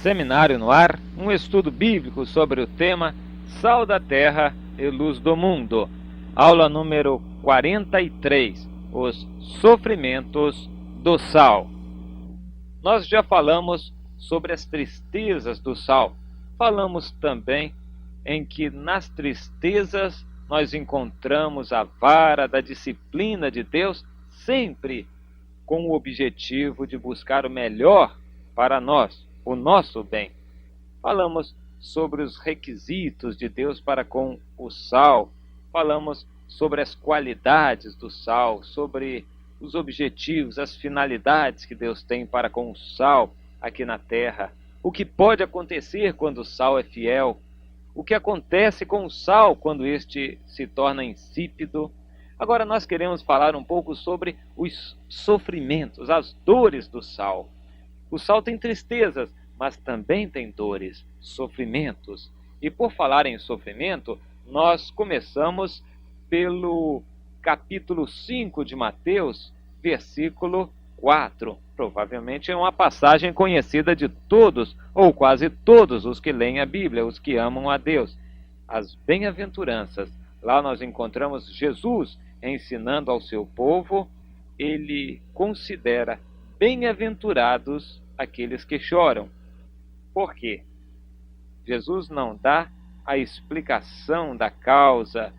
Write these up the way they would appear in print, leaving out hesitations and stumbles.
Seminário no Ar, um estudo bíblico sobre o tema Sal da Terra e Luz do Mundo. Aula número 43, os sofrimentos do sal. Nós já falamos sobre as tristezas do sal. Falamos também em que nas tristezas nós encontramos a vara da disciplina de Deus, sempre com o objetivo de buscar o melhor para nós, o nosso bem. Falamos sobre os requisitos de Deus para com o sal, falamos sobre as qualidades do sal, sobre os objetivos, as finalidades que Deus tem para com o sal aqui na terra, o que pode acontecer quando o sal é fiel, o que acontece com o sal quando este se torna insípido. Agora nós queremos falar um pouco sobre os sofrimentos, as dores do sal. O sal tem tristezas, mas também tem dores, sofrimentos. E por falar em sofrimento, nós começamos pelo capítulo 5 de Mateus, versículo 4. Provavelmente é uma passagem conhecida de todos, ou quase todos os que leem a Bíblia, os que amam a Deus. As bem-aventuranças. Lá nós encontramos Jesus ensinando ao seu povo. Ele considera bem-aventurados aqueles que choram. Por quê? Jesus não dá a explicação da causa,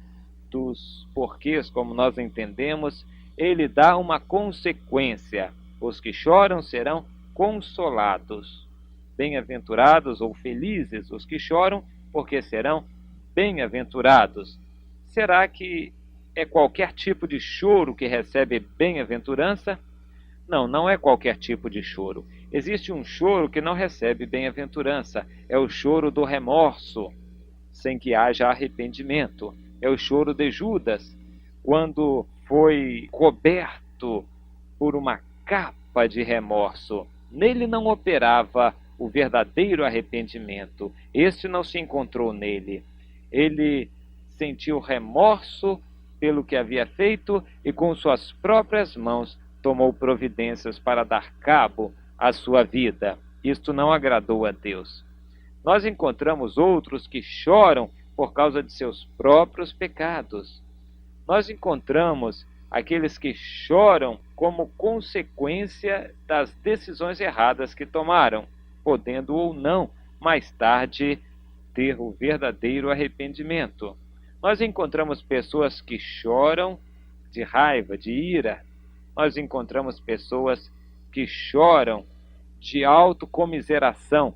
dos porquês, como nós entendemos. Ele dá uma consequência. Os que choram serão consolados. Bem-aventurados ou felizes os que choram, porque serão bem-aventurados. Será que é qualquer tipo de choro que recebe bem-aventurança? Não, não é qualquer tipo de choro. Existe um choro que não recebe bem-aventurança. É o choro do remorso, sem que haja arrependimento. É o choro de Judas, quando foi coberto por uma capa de remorso. Nele não operava o verdadeiro arrependimento. Este não se encontrou nele. Ele sentiu remorso pelo que havia feito e com suas próprias mãos tomou providências para dar cabo à sua vida. Isto não agradou a Deus. Nós encontramos outros que choram por causa de seus próprios pecados. Nós encontramos aqueles que choram como consequência das decisões erradas que tomaram, podendo ou não, mais tarde, ter o verdadeiro arrependimento. Nós encontramos pessoas que choram de raiva, de ira. Nós encontramos pessoas que choram de autocomiseração,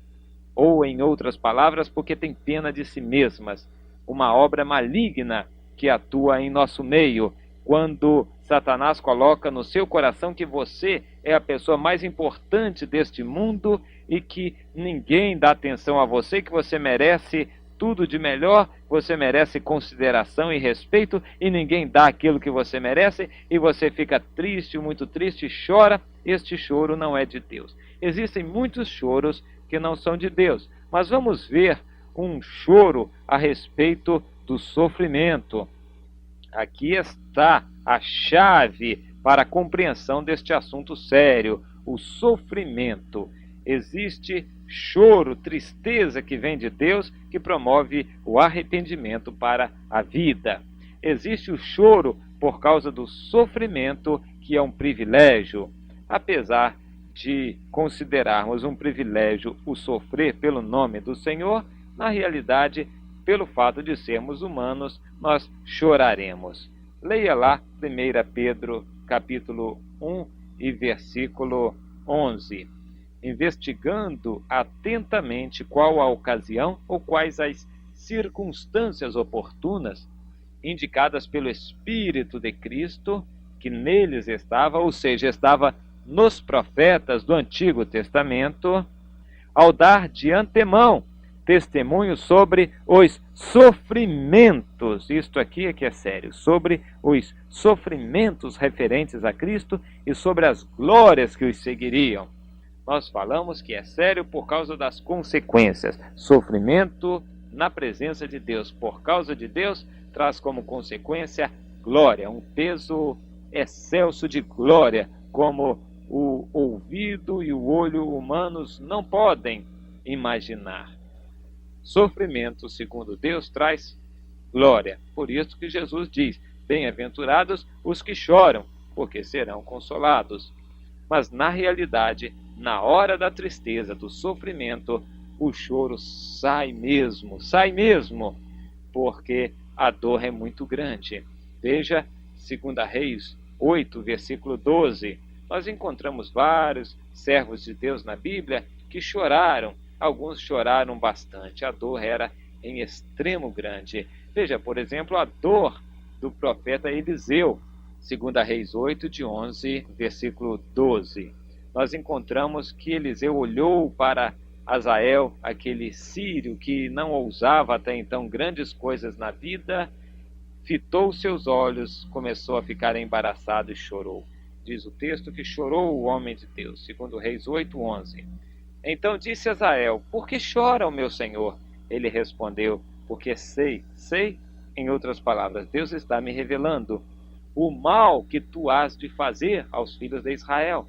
ou, em outras palavras, porque têm pena de si mesmas. Uma obra maligna que atua em nosso meio, quando Satanás coloca no seu coração que você é a pessoa mais importante deste mundo e que ninguém dá atenção a você, que você merece tudo de melhor, você merece consideração e respeito e ninguém dá aquilo que você merece e você fica triste, muito triste, e chora. Este choro não é de Deus. Existem muitos choros que não são de Deus, mas vamos ver um choro a respeito do sofrimento. Aqui está a chave para a compreensão deste assunto sério, o sofrimento. Existe choro, tristeza que vem de Deus, que promove o arrependimento para a vida. Existe o choro por causa do sofrimento, que é um privilégio. Apesar de considerarmos um privilégio o sofrer pelo nome do Senhor, na realidade, pelo fato de sermos humanos, nós choraremos. Leia lá 1 Pedro, capítulo 1 e versículo 11. Investigando atentamente qual a ocasião ou quais as circunstâncias oportunas, indicadas pelo Espírito de Cristo, que neles estava, ou seja, estava nos profetas do Antigo Testamento, ao dar de antemão testemunho sobre os sofrimentos, isto aqui é que é sério, sobre os sofrimentos referentes a Cristo e sobre as glórias que os seguiriam. Nós falamos que é sério por causa das consequências. Sofrimento na presença de Deus, por causa de Deus, traz como consequência glória, um peso excelso de glória, como o ouvido e o olho humanos não podem imaginar. Sofrimento, segundo Deus, traz glória. Por isso que Jesus diz: bem-aventurados os que choram, porque serão consolados. Mas na realidade, na hora da tristeza, do sofrimento, o choro sai mesmo, porque a dor é muito grande. Veja 2 Reis 8, versículo 12. Nós encontramos vários servos de Deus na Bíblia que choraram. Alguns choraram bastante. A dor era em extremo grande. Veja, por exemplo, a dor do profeta Eliseu. 2 Reis 8, de 11, versículo 12. Nós encontramos que Eliseu olhou para Azael, aquele sírio que não ousava até então grandes coisas na vida, fitou seus olhos, começou a ficar embaraçado e chorou. Diz o texto que chorou o homem de Deus, 2 Reis 8, 11. Então disse Azael: por que chora o meu senhor? Ele respondeu: porque sei, em outras palavras, Deus está me revelando o mal que tu has de fazer aos filhos de Israel.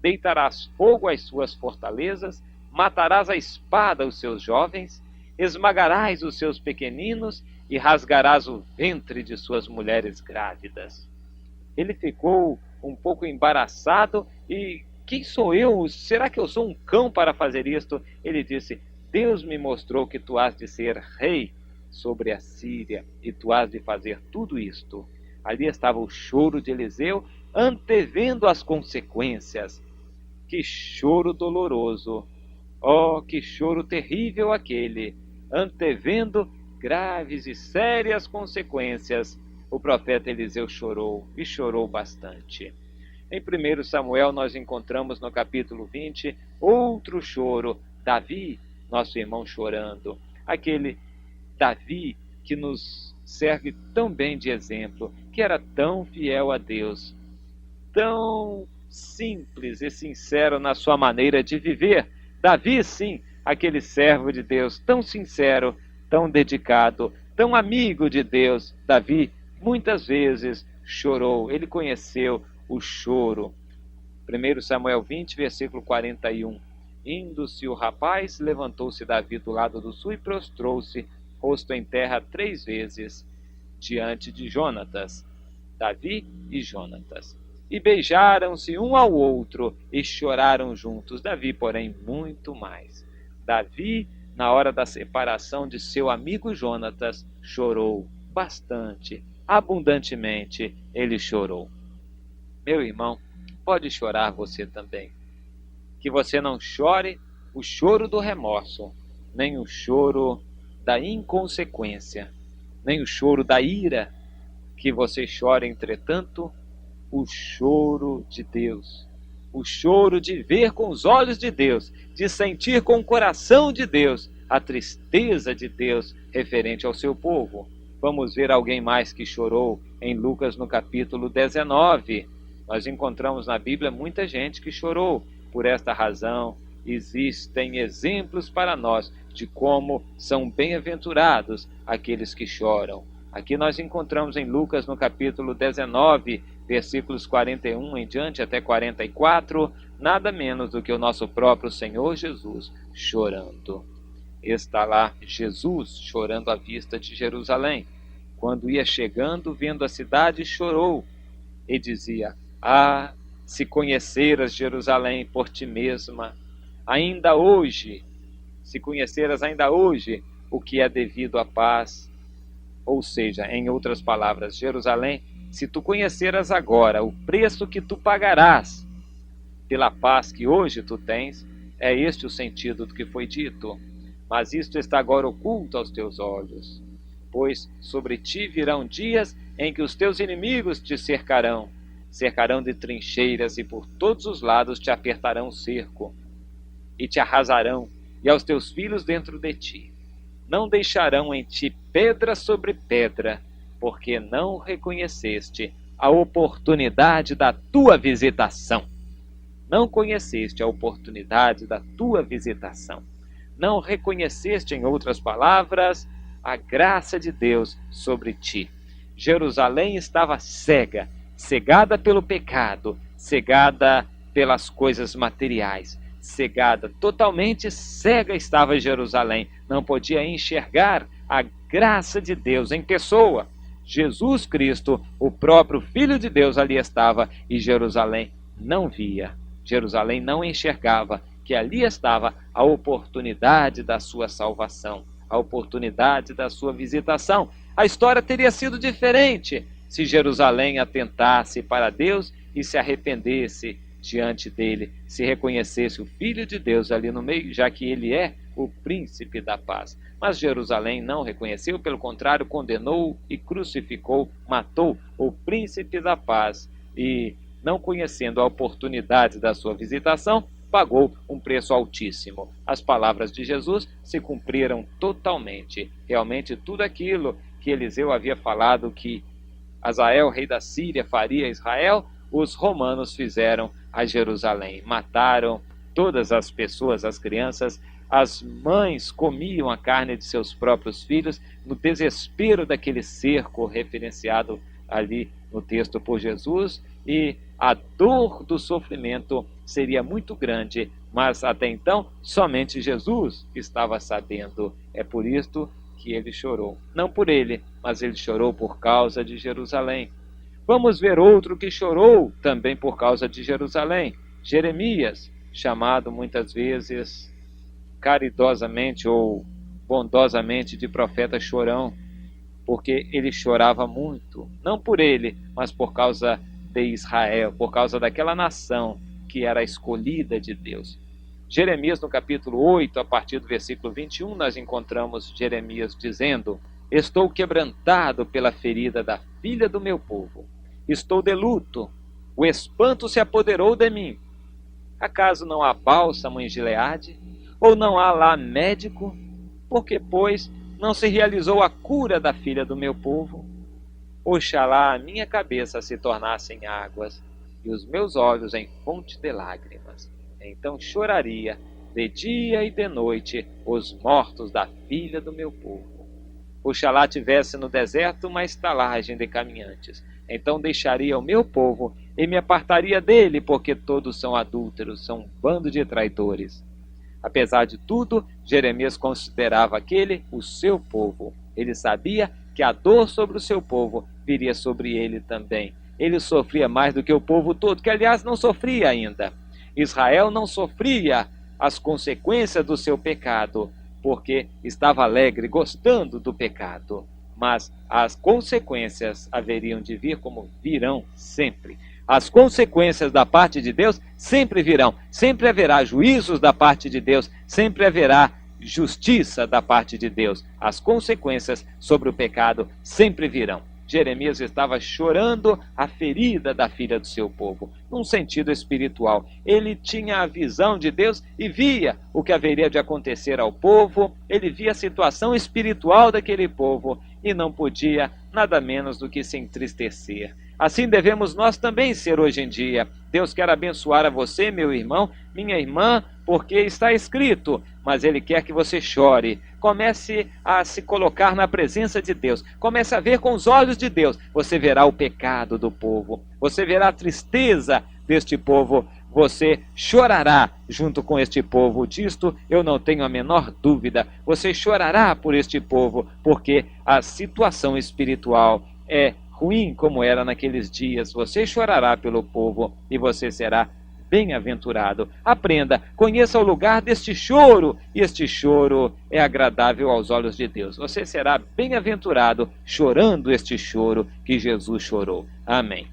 Deitarás fogo às suas fortalezas, matarás a espada os seus jovens, esmagarás os seus pequeninos e rasgarás o ventre de suas mulheres grávidas. Ele ficou um pouco embaraçado e: quem sou eu? Será que eu sou um cão para fazer isto? Ele disse: Deus me mostrou que tu has de ser rei sobre a Síria e tu has de fazer tudo isto. Ali estava o choro de Eliseu, antevendo as consequências. Que choro doloroso! Oh, que choro terrível aquele! Antevendo graves e sérias consequências. O profeta Eliseu chorou, e chorou bastante. Em 1 Samuel nós encontramos no capítulo 20 outro choro. Davi, nosso irmão, chorando. Aquele Davi que nos serve tão bem de exemplo, que era tão fiel a Deus, tão simples e sincero na sua maneira de viver. Davi, sim, aquele servo de Deus, tão sincero, tão dedicado, tão amigo de Deus. Davi muitas vezes chorou, ele conheceu o choro. 1 Samuel 20, versículo 41. Indo-se o rapaz, levantou-se Davi do lado do sul e prostrou-se, rosto em terra 3 vezes, diante de Jonatas, Davi e Jonatas. E beijaram-se um ao outro e choraram juntos. Davi, porém, muito mais. Davi, na hora da separação de seu amigo Jonatas, chorou bastante, abundantemente ele chorou. Meu irmão, pode chorar você também. Que você não chore o choro do remorso, nem o choro da inconsequência, nem o choro da ira. Que você chore, entretanto, o choro de Deus, o choro de ver com os olhos de Deus, de sentir com o coração de Deus a tristeza de Deus referente ao seu povo. Vamos ver alguém mais que chorou em Lucas no capítulo 19. Nós encontramos na Bíblia muita gente que chorou. Por esta razão, existem exemplos para nós de como são bem-aventurados aqueles que choram. Aqui nós encontramos em Lucas no capítulo 19, versículos 41 em diante até 44, nada menos do que o nosso próprio Senhor Jesus chorando. Está lá Jesus chorando à vista de Jerusalém. Quando ia chegando, vendo a cidade, chorou e dizia: ah, se conheceras Jerusalém por ti mesma, ainda hoje, se conheceras ainda hoje o que é devido à paz. Ou seja, em outras palavras, Jerusalém, se tu conheceras agora o preço que tu pagarás pela paz que hoje tu tens, é este o sentido do que foi dito. Mas isto está agora oculto aos teus olhos, pois sobre ti virão dias em que os teus inimigos te cercarão de trincheiras e por todos os lados te apertarão o cerco e te arrasarão, e aos teus filhos dentro de ti. Não deixarão em ti pedra sobre pedra, porque não reconheceste a oportunidade da tua visitação. Não conheceste a oportunidade da tua visitação. Não reconheceste, em outras palavras, a graça de Deus sobre ti. Jerusalém estava cegada pelo pecado, cegada pelas coisas materiais, cegada, totalmente cega estava Jerusalém, não podia enxergar a graça de Deus em pessoa. Jesus Cristo, o próprio Filho de Deus, ali estava e Jerusalém não via, Jerusalém não enxergava que ali estava a oportunidade da sua salvação, a oportunidade da sua visitação. A história teria sido diferente se Jerusalém atentasse para Deus e se arrependesse diante dele, se reconhecesse o Filho de Deus ali no meio, já que ele é o príncipe da paz. Mas Jerusalém não reconheceu, pelo contrário, condenou e crucificou, matou o príncipe da paz e, não conhecendo a oportunidade da sua visitação, pagou um preço altíssimo. As palavras de Jesus se cumpriram totalmente. Realmente tudo aquilo que Eliseu havia falado que Hazael, rei da Síria, faria a Israel, os romanos fizeram a Jerusalém. Mataram todas as pessoas, as crianças, as mães comiam a carne de seus próprios filhos no desespero daquele cerco referenciado ali no texto por Jesus, e a dor do sofrimento seria muito grande, mas até então somente Jesus estava sabendo. É por isto que ele chorou. Não por ele, mas ele chorou por causa de Jerusalém. Vamos ver outro que chorou também por causa de Jerusalém. Jeremias, chamado muitas vezes caridosamente ou bondosamente de profeta chorão, porque ele chorava muito, não por ele, mas por causa de Israel, por causa daquela nação que era escolhida de Deus. Jeremias, no capítulo 8, a partir do versículo 21, nós encontramos Jeremias dizendo: estou quebrantado pela ferida da filha do meu povo, estou de luto, o espanto se apoderou de mim. Acaso não há bálsamo em Gileade? Ou não há lá médico? Porque, pois, não se realizou a cura da filha do meu povo? Oxalá a minha cabeça se tornasse em águas e os meus olhos em fonte de lágrimas. Então choraria de dia e de noite os mortos da filha do meu povo. Oxalá tivesse no deserto uma estalagem de caminhantes. Então deixaria o meu povo e me apartaria dele, porque todos são adúlteros, são um bando de traidores. Apesar de tudo, Jeremias considerava aquele o seu povo. Ele sabia que a dor sobre o seu povo viria sobre ele também. Ele sofria mais do que o povo todo, que aliás não sofria ainda. Israel não sofria as consequências do seu pecado, porque estava alegre, gostando do pecado. Mas as consequências haveriam de vir, como virão sempre. As consequências da parte de Deus sempre virão. Sempre haverá juízos da parte de Deus. Sempre haverá justiça da parte de Deus. As consequências sobre o pecado sempre virão. Jeremias estava chorando a ferida da filha do seu povo, num sentido espiritual. Ele tinha a visão de Deus e via o que haveria de acontecer ao povo. Ele via a situação espiritual daquele povo e não podia nada menos do que se entristecer. Assim devemos nós também ser hoje em dia. Deus quer abençoar a você, meu irmão, minha irmã, porque está escrito, mas Ele quer que você chore. Comece a se colocar na presença de Deus. Comece a ver com os olhos de Deus. Você verá o pecado do povo. Você verá a tristeza deste povo. Você chorará junto com este povo. Disto eu não tenho a menor dúvida. Você chorará por este povo, porque a situação espiritual é ruim como era naqueles dias. Você chorará pelo povo e você será bem-aventurado. Aprenda, conheça o lugar deste choro, e este choro é agradável aos olhos de Deus. Você será bem-aventurado chorando este choro que Jesus chorou. Amém.